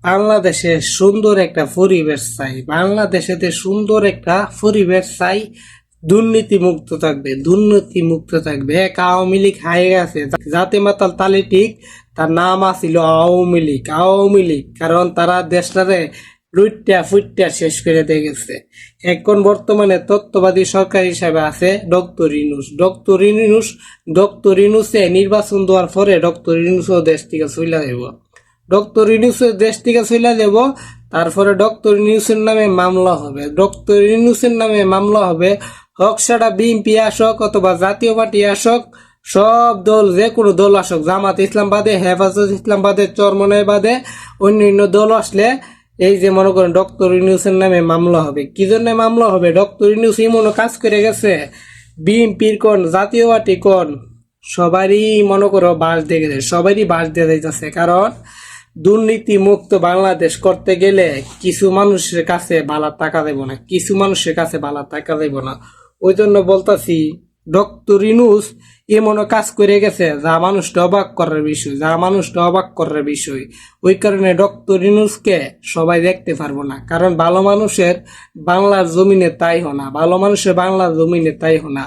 বাংলাদেশে সুন্দর একটা পরিবেশ চাই, বাংলাদেশেতে সুন্দর একটা পরিবেশ চাই। দুর্নীতি মুক্ত থাকবে। এক আওয়ামী লীগ হারিয়ে গেছে, জাতি মাতাল তালিটিক তার নাম আছিল আওয়ামী লীগ কারণ তারা দেশটারে লুইট্টা ফুইট্টা শেষ করে দিয়ে গেছে। এখন বর্তমানে তত্ত্ববাদী সরকার হিসাবে আছে ডক্টর ইনুসে নির্বাচন দেওয়ার পরে ডক্টর ইনুসও দেশ থেকে চলে যাব। ডক্টর ইউনূসের দেশ থেকে চলে যাব, তারপরে ডক্টর ইউনূসের নামে মামলা হবে। হোক সেটা বিএনপি আসক অথবা জাতীয় পার্টি আসক, সব দল, যে কোনো দল আসক, জামাত ইসলাম বাদে, হেফাজত ইসলাম বাদে, চরমনাই বাদে, অন্যান্য দল আসলে এই যে মনে করেন ডক্টর ইউনূসের নামে মামলা হবে। কি জন্য মামলা হবে? ডক্টর ইউনূস এমন কাজ করে গেছে, বিএনপির কোন, জাতীয় পার্টি কোন, সবারই মনে করো বাস দিয়ে গেছে, সবারই বাস দিয়ে যাইতেছে। কারণ দুর্নীতি মুক্ত বাংলাদেশ করতে গেলে কিছু মানুষের কাছে বালা টাকা দেব না, ওই জন্য বলতাছি ডক্টর ইউনূস এমন কাজ করে গেছে যা মানুষটা অবাক করার বিষয়। ওই কারণে ডক্টর ইউনূসকে সবাই দেখতে পারবো না, কারণ ভালো মানুষের বাংলার জমিনে তাই হোনা।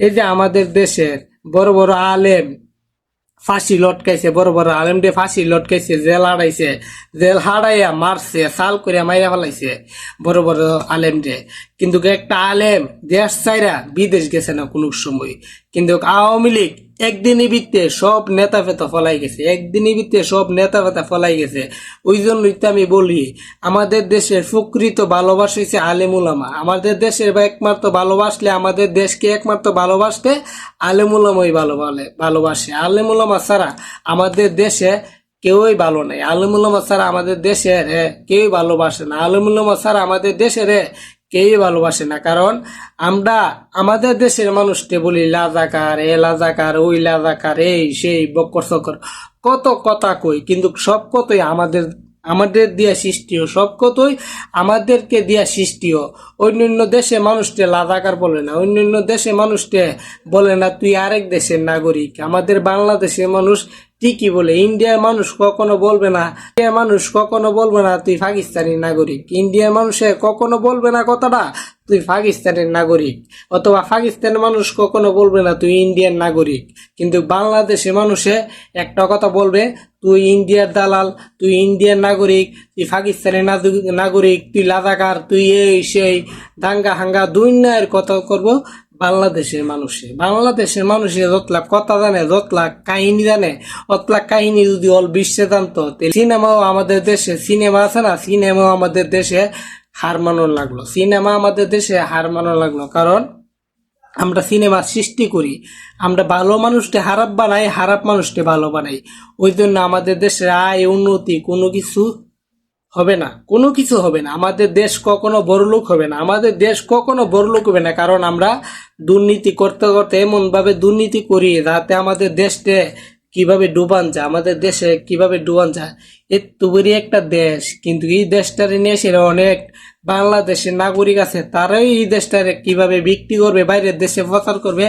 এই যে আমাদের দেশের বড় বড় আলেম ফাঁসি লটকাইছে, বড় বড় আলেমডে ফাঁসি লটকাইছে, জেল হারাইয়া মারছে, সাল করে মাইরা ফেলাইছে বড় বড় আলেমডে। কিন্তু একটা আলেম দেশ চাইরা বিদেশ গেছে না কোনো সময়। কিন্তু আওয়ামী লীগ একদিনই ভিত্তে সব নেতা ফেতা ফলাই গেছে। ওই জন্যই তো আমি বলি, আমাদের দেশের প্রকৃত ভালোবাসা হচ্ছে আলেম উলামা। আমাদের দেশের একমাত্র ভালোবাসলে, আমাদের দেশকে একমাত্র ভালোবাসলে আলেম উলামাই ভালোবাসে। আলেম উলামা ছাড়া আমাদের দেশে কেউই ভালো নাই। আলেম উলামা ছাড়া আমাদের দেশের কেউই ভালোবাসে না। আলেম উলামা ছাড়া আমাদের দেশের কেউই ভালোবাসে না। কারণ আমরা আমাদের দেশের মানুষকে বলি লাজাকার, ওই লাজাকার, এই সেই বক্কর সকর কত কথা কই, কিন্তু সব কথাই আমাদের দিয়া সৃষ্টিও, সব কথাই আমাদেরকে দিয়া সৃষ্টিও। অন্যান্য দেশে মানুষকে লাজাকার বলে না, অন্যান্য দেশে মানুষকে বলে না তুই আরেক দেশের নাগরিক। আমাদের বাংলাদেশের মানুষ ঠিকই বলে। ইন্ডিয়ার মানুষ কখনো বলবে না তুই পাকিস্তানি নাগরিক। ইন্ডিয়ার মানুষে কখনো বলবে না কথাটা তুই পাকিস্তানের নাগরিক, অথবা পাকিস্তানের মানুষ কখনো বলবে না তুই ইন্ডিয়ান নাগরিক। কিন্তু বাংলাদেশের মানুষে একটা কথা বলবে, তুই ইন্ডিয়ার দালাল, তুই ইন্ডিয়ান নাগরিক, তুই পাকিস্তানের নাগরিক, তুই লাজাকার, তুই এই সেই দাঙ্গা হাঙ্গা দুনিয়ার কথা করবো। বাংলাদেশের মানুষে যতলাখ কথা জানে, যতলাখ কাহিনী জানে, অতলাখ কাহিনী যদি অল বিশ্বে জানতো, সিনেমাও আমাদের দেশে, সিনেমা আছে না, সিনেমাও আমাদের দেশে হার মানানো লাগলো। কারণ আমরা সিনেমা সৃষ্টি করি, আমরা ভালো মানুষকে খারাপ বানাই, খারাপ মানুষকে ভালো বানাই। ওই জন্য আমাদের দেশের আয় উন্নতি কোনো কিছু হবে না। আমাদের দেশ কখনো বড়লোক হবে না, কারণ আমরা দুর্নীতি করতে করতে এমন ভাবে দুর্নীতি করি যাতে আমাদের দেশে কিভাবে ডুবান যায়। এত বড় একটা দেশ, কিন্তু এই দেশটার নিয়ে সেটা অনেক বাংলাদেশের নাগরিক আছে, তারাই এই দেশটারে কিভাবে বিক্রি করবে, বাইরের দেশে প্রচার করবে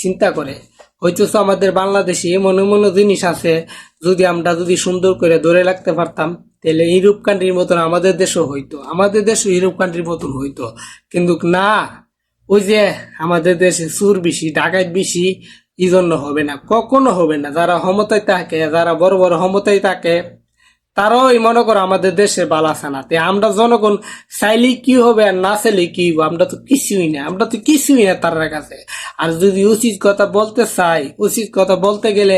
চিন্তা করে। হয়তো আমাদের বাংলাদেশে এমন জিনিস আছে, আমরা যদি সুন্দর করে ধরে রাখতে পারতাম, তাহলে ইউরোপ কান্ট্রির মতন আমাদের দেশও ইউরোপ কান্ট্রির মতন হইতো। কিন্তু না, ওই যে আমাদের দেশে চুর বেশি, ডাকাত বেশি, এই জন্য কখনো হবে না। যারা ক্ষমতায় থাকে, যারা বড় বড় ক্ষমতায় থাকে, তারাও মনে করো আমাদের দেশের বালাসা না। আমরা জনগণ চাইলে কি হবে আর না চাইলে কি হবে, আমরা তো কিছুই না তার কাছে। আর যদি উচিত কথা বলতে গেলে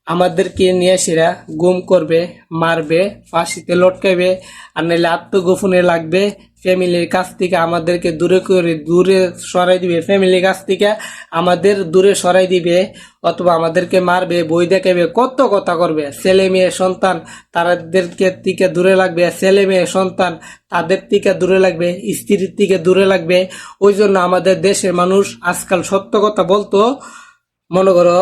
আমাদেরকে নিয়ে সেরা গুম করবে, মারবে, ফাঁসিতে লটকাইবে, আর নাহলে আত্মগোপনে লাগবে। ফ্যামিলির কাছ থেকে আমাদেরকে দূরে সরাই দিবে, ফ্যামিলির কাছ থেকে আমাদের দূরে সরাই দিবে, অথবা আমাদেরকে মারবে, বই দেখাবে, কত কথা করবে। ছেলে মেয়ে সন্তান তাদেরকে থেকে দূরে লাগবে, ছেলে মেয়ে সন্তান তাদের থেকে দূরে লাগবে, স্ত্রীর থেকে দূরে লাগবে। ওই জন্য আমাদের দেশের মানুষ আজকাল সত্য কথা বলতো মনে করো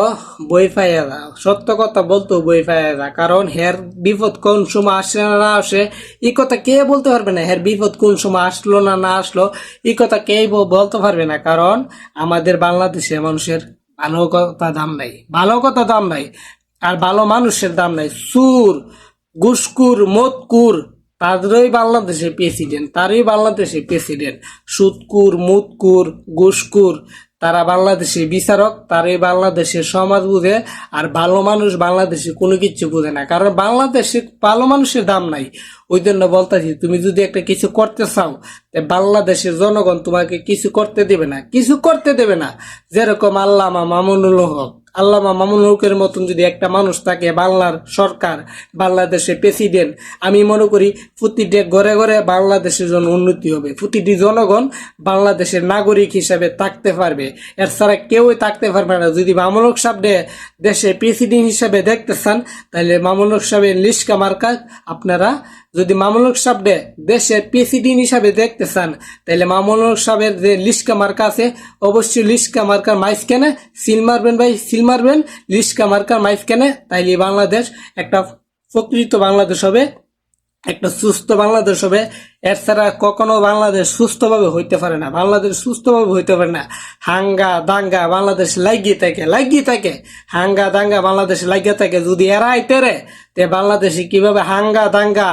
সত্য কথা বলতো বই পাইয়া। কারণ হের বিপদ কোন সময় আসে না আসে এই কথা কে বলতে পারবে না। হের বিপদ কোন সময় আসলো না আসলো এই কথা কেই বলতে পারবে না। কারণ আমাদের বাংলাদেশের মানুষের ভালো কথা দাম নাই, আর ভালো মানুষের দাম নাই। সুর, ঘুষখোর, মদখোর, তারই বাংলাদেশের প্রেসিডেন্ট, তারই বাংলাদেশের প্রেসিডেন্ট। সুদকুর, মুদকুর, ঘুষকুর তারা বাংলাদেশের বিচারক, তারই বাংলাদেশের সমাজ বুঝে। আর ভালো মানুষ বাংলাদেশে কোনো কিছু বুঝে না, কারণ বাংলাদেশে ভালো মানুষের দাম নাই। ওই জন্য বলতেছি, তুমি যদি একটা কিছু করতে চাও, বাংলাদেশের জনগণ তোমাকে কিছু করতে দেবে না, কিছু করতে দেবে না। যেরকম আল্লামা মামুনুল হক, আল্লামা মামুনুল হকের মতন যদি একটা মানুষ থাকে বাংলার সরকার, বাংলাদেশের প্রেসিডেন্ট, আমি মনে করি প্রতিটি ঘরে ঘরে বাংলাদেশের জন্য উন্নতি হবে, প্রতিটি জনগণ বাংলাদেশের নাগরিক হিসাবে থাকতে পারবে। এর ছাড়া কেউই থাকতে পারবে না। যদি মামুনুল হক সাহেব দেশের প্রেসিডেন্ট হিসাবে দেখতে চান, তাহলে মামুনুল হক সাহেবের লিস্কা মার্কা আপনারা, যদি মামুনুল হক সাহেব দেশের প্রেসিডেন্ট হিসাবে দেখতে চান, তাহলে মামুনুল হক সাহেবের যে লিস্কা মার্কা আছে, অবশ্যই লিস্কা মার্কার মাইজখানে সিল মারবেন ভাই, সিল মারবেন লিস্কা মার্কার মাইজখানে। তাইলে বাংলাদেশ একটা প্রকৃত বাংলাদেশ হবে, একটা সুস্থ বাংলাদেশ হবে। এর ছাড়া কখনো বাংলাদেশ সুস্থভাবে হইতে পারে না, বাংলাদেশ সুস্থভাবে হইতে পারে না। হাঙ্গা দাঙ্গা বাংলাদেশ লাগিয়ে থাকে, হাঙ্গা দাঙ্গা বাংলাদেশ লাগিয়ে থাকে। যদি এরা আইতেরে তে বাংলাদেশে কিভাবে হাঙ্গা দাঙ্গা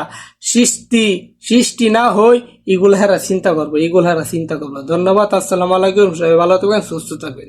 সৃষ্টি না হয়, এগুলো হেরা চিন্তা করবো। ধন্যবাদ। আসসালামু আলাইকুম। সবাই ভালো থাকবেন, সুস্থ থাকবেন।